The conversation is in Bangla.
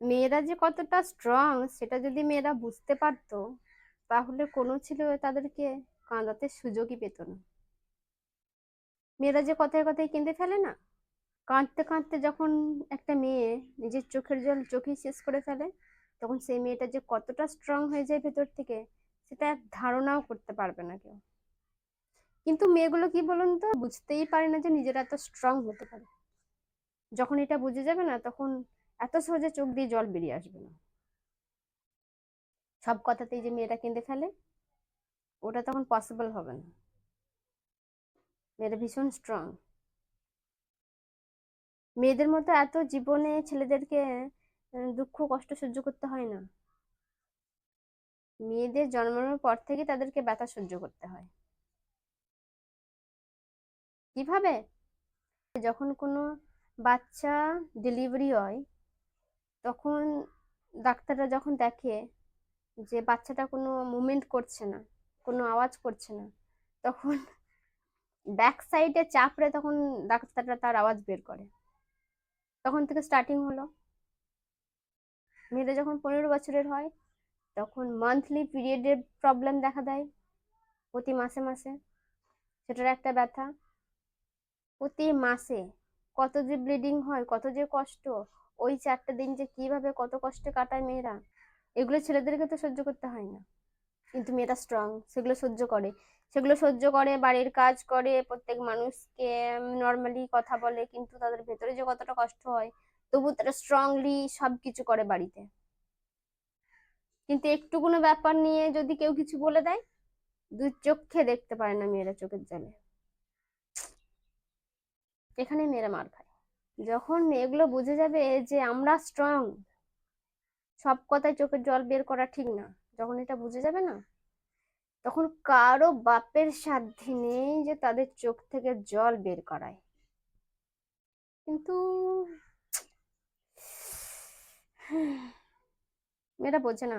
মেয়েরা যে কতটা স্ট্রং সেটা যদি মেয়েরা বুঝতে পারতো, তাহলে কোনো ছেলে তাদেরকে কাঁদাতে সুযোগই পেত না। মেয়েরা যে কথায় কথায় কেঁদে ফেলে না, কাঁদতে কাঁদতে যখন একটা মেয়ে নিজের চোখের জল চোখেই শেষ করে ফেলে, তখন সেই মেয়েটা যে কতটা স্ট্রং হয়ে যায় ভেতর থেকে, সেটা এক ধারণাও করতে পারবে না কেউ। কিন্তু মেয়েগুলো কি বলুন তো, বুঝতেই পারে না যে নিজেরা এত স্ট্রং হতে পারে। যখন এটা বুঝে যাবে না, তখন এত সহজে চোখ দিয়ে জল বেরিয়ে আসবে না। সব কথাতেই যে মেয়েরা কেঁদে ফেলে, ওটা তখন পসিবল হবে না। মেয়েরা ভীষণ স্ট্রং। মেয়েদের মতো এত জীবনে ছেলেদেরকে দুঃখ কষ্ট সহ্য করতে হয় না। মেয়েদের জন্মানোর পর থেকে তাদেরকে ব্যথা সহ্য করতে হয়। কিভাবে? যখন কোনো বাচ্চা ডেলিভারি হয়, তখন ডাক্তাররা যখন দেখে যে বাচ্চাটা কোনো মুভমেন্ট করছে না, কোনো আওয়াজ করছে না, তখন ব্যাক সাইডে চাপড়ে তখন ডাক্তাররা তার আওয়াজ বের করে। তখন থেকে স্টার্টিং হলো। মেয়েটা যখন 15 বছরের হয়, তখন মান্থলি পিরিয়ডের প্রবলেম দেখা দেয়, প্রতি মাসে মাসে সেটার একটা ব্যথা। প্রতি মাসে কত যে ব্লিডিং হয়, কত যে কষ্ট, ওই 4টে দিন যে কিভাবে কত কষ্টে কাটায় মেয়েরা, এগুলো ছেলেদেরকে তো সহ্য করতে হয় না। কিন্তু মেয়েরা স্ট্রং, সেগুলো সহ্য করে। সেগুলো সহ্য করে, বাড়ির কাজ করে, প্রত্যেক মানুষকে নর্মালি কথা বলে, কিন্তু তাদের ভেতরে যে কতটা কষ্ট হয়, তবু তারা স্ট্রংলি সবকিছু করে বাড়িতে। কিন্তু একটু কোনো ব্যাপার নিয়ে যদি কেউ কিছু বলে দেয়, দুই চোখে দেখতে পারে না মেয়েরা, চোখের জলে। এখানে মেয়েরা মার খায়। যখন মেয়েগুলো বুঝে যাবে যে আমরা স্ট্রং, সব কথায় চোখের জল বের করা ঠিক না, যখন এটা বুঝে যাবে না, তখন কারো বাপের সাধ্যি নেই যে তাদের চোখ থেকে জল বের করায়। কিন্তু মেয়েরা বোঝে না।